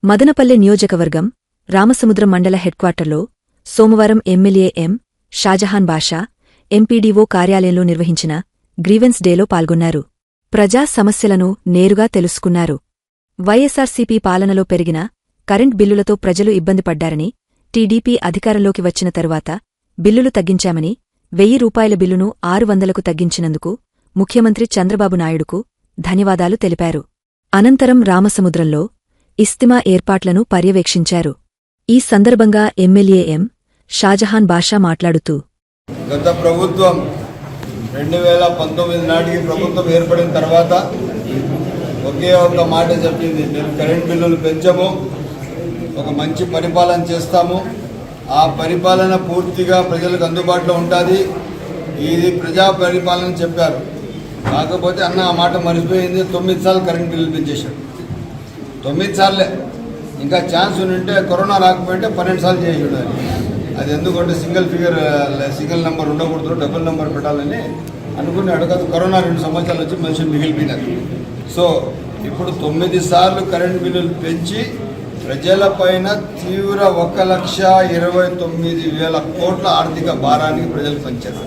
మదనపల్లె నియోజకవర్గం రామసముద్రం మండల హెడ్క్వార్టర్లో సోమవారం ఎమ్మెల్యే ఎం. షాజహాన్ బాషా ఎంపీడీఓ కార్యాలయంలో నిర్వహించిన గ్రీవెన్స్ డేలో పాల్గొన్నారు. ప్రజా సమస్యలను నేరుగా తెలుసుకున్నారు. వైఎస్సార్సీపీ పాలనలో పెరిగిన కరెంట్ బిల్లులతో ప్రజలు ఇబ్బంది పడ్డారని, టీడీపీ అధికారంలోకి వచ్చిన తరువాత బిల్లులు తగ్గించామని, ₹1000 బిల్లును 600కు తగ్గించినందుకు ముఖ్యమంత్రి చంద్రబాబు నాయుడుకు ధన్యవాదాలు తెలిపారు. అనంతరం రామసముద్రంలో ఇస్తిమా ఏర్పాట్లను పర్యవేక్షించారు. ఈ సందర్భంగా ఎమ్మెల్యే ఎం. షాజహాన్ బాషా మాట్లాడుతూ, గత ప్రభుత్వం 2019 నాటికి ప్రభుత్వం ఏర్పడిన తర్వాత ఒకే ఒక మాట చెప్పింది, మేము కరెంట్ బిల్లులు పెంచము, ఒక మంచి పరిపాలన చేస్తాము, ఆ పరిపాలన పూర్తిగా ప్రజలకు అందుబాటులో ఉంటుంది, ఇది ప్రజా పరిపాలన చెప్పారు. కాకపోతే అన్న ఆ మాట మర్చిపోయింది. 9 సార్లు కరెంట్ బిల్లులు పెంచేశాడు. 9 సార్లే. ఇంకా ఛాన్స్ ఉంటే కరోనా రాకపోయింటే 12 సార్లు చేసాడు. అది ఎందుకంటే సింగిల్ నెంబర్ ఉండకూడదు, డబుల్ నెంబర్ పెట్టాలని అనుకుని అడగదు. కరోనా 2 సంవత్సరాలు వచ్చి మనుషులు మిగిలిపోయినారు. సో ఇప్పుడు 9 సార్లు కరెంట్ బిల్లులు పెంచి ప్రజలపైన తీవ్ర 1,29,000 కోట్ల ఆర్థిక భారానికి ప్రజలు పంచారు.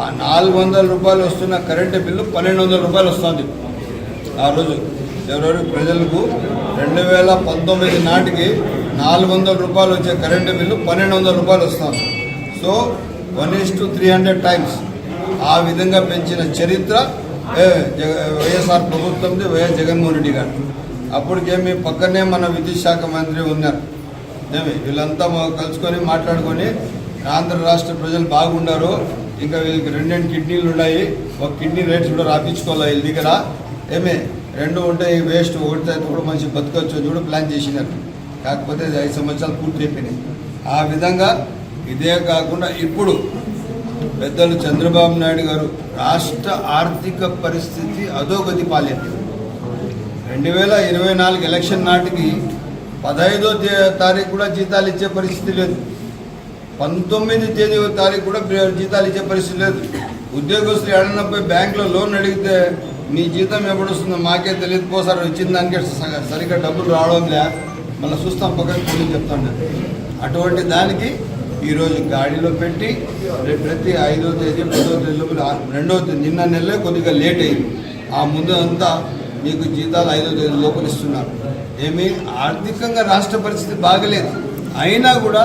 ఆ ₹400 వస్తున్న కరెంటు బిల్లు ₹1,200 వస్తుంది. ఆ రోజు ఎవరెవరు ప్రజలకు 2019 నాటికి ₹400 వచ్చే కరెంటు బిల్లు ₹1,200 వస్తుంది. సో 1:300 టైమ్స్ ఆ విధంగా పెంచిన చరిత్ర వైఎస్ఆర్ ప్రభుత్వంది, వైఎస్ జగన్మోహన్ రెడ్డి గారు. అప్పటికేమి పక్కనే మన విద్యుత్ శాఖ మంత్రి ఉన్నారు. వీళ్ళంతా కలుసుకొని మాట్లాడుకొని ఆంధ్ర రాష్ట్ర ప్రజలు బాగుండారు, ఇంకా వీళ్ళకి 2 కిడ్నీలు ఉన్నాయి, ఒక కిడ్నీ రేట్స్ కూడా రాపించుకోవాలి వీళ్ళ దగ్గర, 2 ఉంటే వేస్ట్, ఒకటి అయితే కూడా మంచి బతకొచ్చు కూడా ప్లాన్ చేసినారు. కాకపోతే 5 సంవత్సరాలు పూర్తి అయిపోయినాయి. ఆ విధంగా ఇదే కాకుండా ఇప్పుడు పెద్దలు చంద్రబాబు నాయుడు గారు రాష్ట్ర ఆర్థిక పరిస్థితి అధోగతి పాలైంది. 2024 ఎలక్షన్ నాటికి 15వ తారీఖు కూడా జీతాలు ఇచ్చే పరిస్థితి లేదు, 19వ తారీఖు కూడా జీతాలు ఇచ్చే పరిస్థితి లేదు. ఉద్యోగస్తులు 70 బ్యాంకులో లోన్ అడిగితే మీ జీతం ఎప్పుడు వస్తుందో మాకే తెలియదు పోసారు, వచ్చిన దానికే సరిగ్గా డబ్బులు రావడంలే, మళ్ళీ చూస్తాం పక్కన కూలి చెప్తాను. అటువంటి దానికి ఈరోజు గాడిలో పెట్టి ప్రతి 5వ తేదీ 10వ తేదీ 2వ తేదీ నిన్న నెలలే కొద్దిగా లేట్ అయింది. ఆ ముందు అంతా మీకు జీతాలు 5వ తేదీ లోపల ఇస్తున్నారు. ఆర్థికంగా రాష్ట్ర పరిస్థితి బాగలేదు, అయినా కూడా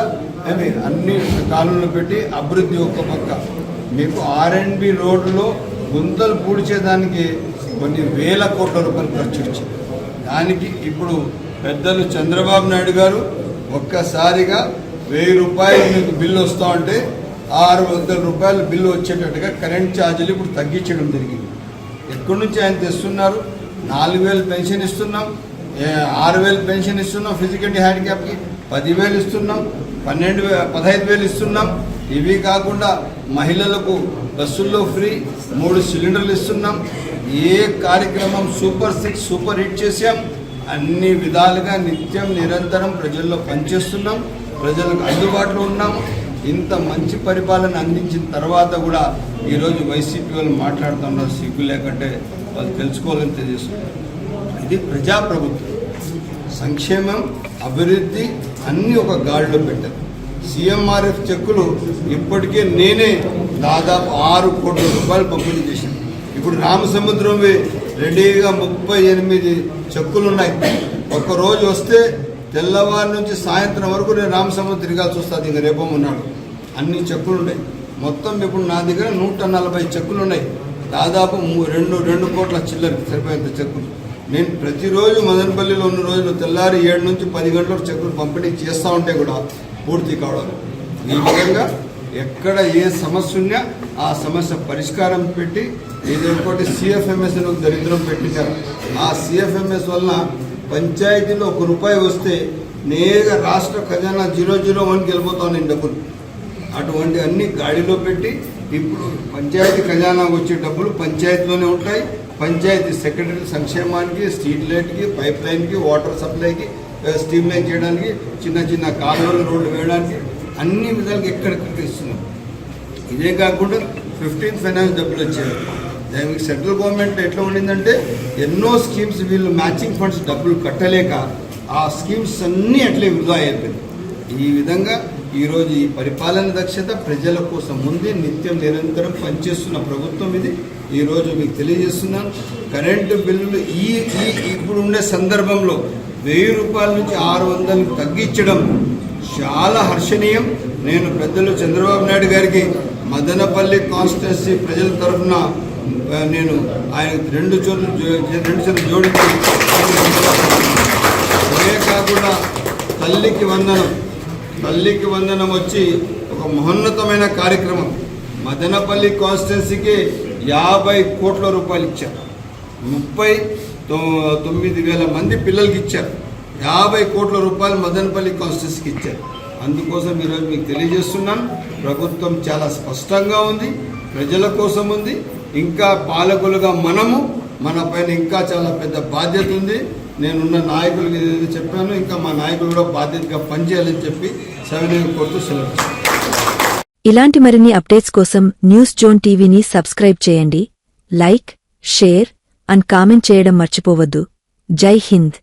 అన్ని కాలంలో పెట్టి అభివృద్ధి ఒక్క పక్క మీకు R&B రోడ్లో గుంతలు పూడ్చేదానికి కొన్ని వేల కోట్ల రూపాయలు ఖర్చు వచ్చింది. దానికి ఇప్పుడు పెద్దలు చంద్రబాబు నాయుడు గారు ఒక్కసారిగా ₹1000 మీకు బిల్లు వస్తూ ఉంటే ₹600 బిల్లు వచ్చేటట్టుగా కరెంట్ ఛార్జీలు ఇప్పుడు తగ్గించడం జరిగింది. ఎక్కడి నుంచి ఆయన తెస్తున్నారు? 4,000 పెన్షన్ ఇస్తున్నాం, 6,000 పెన్షన్ ఇస్తున్నాం, ఫిజికల్ హ్యాండిక్యాప్కి 10,000 ఇస్తున్నాం, 15,000 ఇస్తున్నాం. ఇవి కాకుండా మహిళలకు బస్సుల్లో ఫ్రీ 3 సిలిండర్లు ఇస్తున్నాం. ఏ కార్యక్రమం సూపర్ 6 సూపర్ హిట్ చేసాం. అన్ని విధాలుగా నిత్యం నిరంతరం ప్రజల్లో పనిచేస్తున్నాం, ప్రజలకు అందుబాటులో ఉన్నాము. ఇంత మంచి పరిపాలన అందించిన తర్వాత కూడా ఈరోజు వైసీపీ వాళ్ళు మాట్లాడుతున్నారు సిగ్గు లేకంటే వాళ్ళు తెలుసుకోవాలని తెలియజేస్తున్నారు. ఇది ప్రజాప్రభుత్వం, సంక్షేమం, అభివృద్ధి అన్నీ ఒక గాడిలో పెట్టారు. CMRF చెక్కులు ఇప్పటికే నేనే దాదాపు ₹6 కోట్ల పంపిణీ చేశాను. ఇప్పుడు రామసముద్రం రెడీగా 38 చెక్కులు ఉన్నాయి. ఒక్కరోజు వస్తే తెల్లవారి నుంచి సాయంత్రం వరకు నేను రామసముద్రం తిరగాల్సి వస్తుంది. ఇంకా రేపో ఉన్నాడు అన్ని చెక్కులు ఉన్నాయి. మొత్తం ఇప్పుడు నా దగ్గర 140 చెక్కులు ఉన్నాయి. దాదాపు 2 కోట్ల చిల్లర సరిపోయేంత చెక్కులు. నేను ప్రతిరోజు మదనపల్లిలో ఉన్న రోజులు తెల్లారి 7 నుంచి 10 గంటలకు చెక్కులు పంపిణీ చేస్తూ ఉంటే కూడా పూర్తి కావడం. ఈ విధంగా ఎక్కడ ఏ సమస్య ఉన్నా ఆ సమస్య పరిష్కారం పెట్టి ఏదోటి CFMS అని దరిద్రం పెట్టించారు. ఆ CFMS వలన పంచాయతీలో ₹1 వస్తే నేరుగా రాష్ట్ర ఖజానా 001కి వెళ్ళిపోతాను డబ్బులు. అటువంటి అన్ని గాడిలో పెట్టి ఇప్పుడు పంచాయతీ ఖజానాకు వచ్చే డబ్బులు పంచాయతీలోనే ఉంటాయి. పంచాయతీ సెక్రటరీ సంక్షేమానికి, స్ట్రీట్ లైట్కి, పైప్ లైన్కి, వాటర్ సప్లైకి, స్టీమ్ లైన్ చేయడానికి, చిన్న చిన్న కాలువలు రోడ్లు వేయడానికి అన్ని విధాలుగా ఎక్కడెక్కడికి ఇస్తున్నాం. ఇదే కాకుండా 15th ఫైనాన్స్ డబ్బులు వచ్చాయి. దానికి సెంట్రల్ గవర్నమెంట్ ఎట్లా ఉండిందంటే ఎన్నో స్కీమ్స్ వీళ్ళు మ్యాచింగ్ ఫండ్స్ డబ్బులు కట్టలేక ఆ స్కీమ్స్ అన్నీ అట్లే వృధా అయిపోయింది. ఈ విధంగా ఈరోజు ఈ పరిపాలన దక్షత ప్రజల కోసం ఉంది, నిత్యం నిరంతరం పనిచేస్తున్న ప్రభుత్వం ఇది. ఈరోజు మీకు తెలియజేస్తున్నాను, కరెంటు బిల్లులు ఇప్పుడు ఉండే సందర్భంలో 1000 రూపాయల నుంచి 600 తగ్గించడం చాలా హర్షణీయం. నేను పెద్దలు చంద్రబాబు నాయుడు గారికి మదనపల్లి కాన్స్టిట్యున్సీ ప్రజల తరఫున నేను ఆయన రెండు చేతులు జోడించి, అదే కాకుండా తల్లికి వందనం వచ్చి ఒక మహోన్నతమైన కార్యక్రమం. మదనపల్లి కాన్స్టిట్యున్సీకి 50 కోట్ల రూపాయలు ఇచ్చారు, 39,000 మంది పిల్లలకి ఇచ్చారు. 50 కోట్ల రూపాయలు మదనపల్లి కాన్స్టిట్యున్సీకి ఇచ్చారు. అందుకోసం ఈరోజు మీకు తెలియజేస్తున్నాను, ప్రభుత్వం చాలా స్పష్టంగా ఉంది, ప్రజల కోసం ఉంది. ఇంకా పాలకులుగా మన పైన ఇంకా చాలా పెద్ద బాధ్యత ఉంది. నేనున్న నాయకులకి ఏదైతే చెప్పాను, ఇంకా మా నాయకులు కూడా బాధ్యతగా పనిచేయాలని చెప్పి సవినయంగా కోరుతూ సెలవు. ఇలాంటి మరిన్ని అప్డేట్స్ కోసం న్యూస్ జోన్ టీవీని సబ్స్క్రైబ్ చేయండి. లైక్, షేర్ అండ్ కామెంట్ చేయడం మర్చిపోవద్దు. జై హింద్.